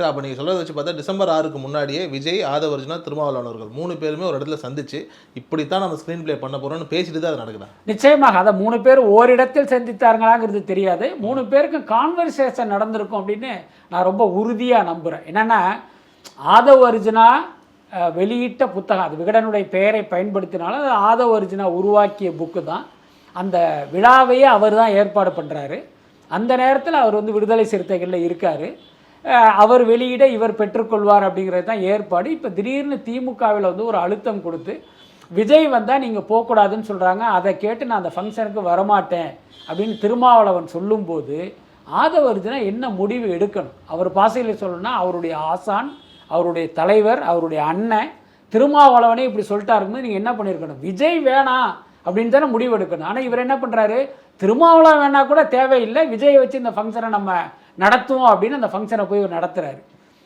Sir அப்போ நீங்கள் சொல்கிறத வச்சு பார்த்தா டிசம்பர் 6க்கு முன்னாடியே விஜய், ஆதவ அர்ஜுனா, திருமாவளவன் அவர்கள் 3 பேருமே ஒரு இடத்துல சந்திச்சு இப்படித்தான் நம்ம ஸ்க்ரீன் பிளே பண்ண போகிறோம்னு பேசிட்டு தான் அது நடக்குதா? நிச்சயமாக அதை 3 பேர் ஓரிடத்தில் சந்தித்தார்களாங்கிறது தெரியாது. 3 பேருக்கு கான்வர்சேஷன் நடந்திருக்கும் அப்படின்னு நான் ரொம்ப உறுதியாக நம்புகிறேன். என்னென்னா ஆதவ அர்ஜுனா வெளியிட்ட புத்தகம், அது விகடனுடைய பெயரை பயன்படுத்தினாலும் அது ஆதவ அர்ஜுனா உருவாக்கிய புக்கு தான். அந்த விழாவையே அவர் தான் ஏற்பாடு பண்ணுறாரு. அந்த நேரத்தில் அவர் வந்து விடுதலை சிறுத்தைகளில் இருக்கார். அவர் வெளியிட இவர் பெற்றுக்கொள்வார் அப்படிங்கிறது தான் ஏற்பாடு. இப்போ திடீர்னு திமுகவில் வந்து ஒரு அழுத்தம் கொடுத்து விஜய் வந்தால் நீங்கள் போகக்கூடாதுன்னு சொல்கிறாங்க, அதை கேட்டு நான் அந்த ஃபங்க்ஷனுக்கு வரமாட்டேன் அப்படின்னு திருமாவளவன் சொல்லும்போது ஆதவ அர்ஜுனா என்ன முடிவு எடுக்கணும்? அவர் பாசையில் சொல்லணும்னா அவருடைய ஆசான், அவருடைய தலைவர், அவருடைய அண்ணன் திருமாவளவனே இப்படி சொல்லிட்டாருக்கும்போது நீங்கள் என்ன பண்ணியிருக்கணும்? விஜய் வேணாம் அப்படின்னு தானே முடிவு எடுக்கணும். ஆனால் இவர் என்ன பண்ணுறாரு, திருமாவளவன் வேணா கூட தேவையில்லை, விஜயை வச்சு இந்த ஃபங்க்ஷனை நம்ம நடத்துவோம் அப்படின்னு அந்த ஃபங்க்ஷனை போய் நடத்துகிறாரு.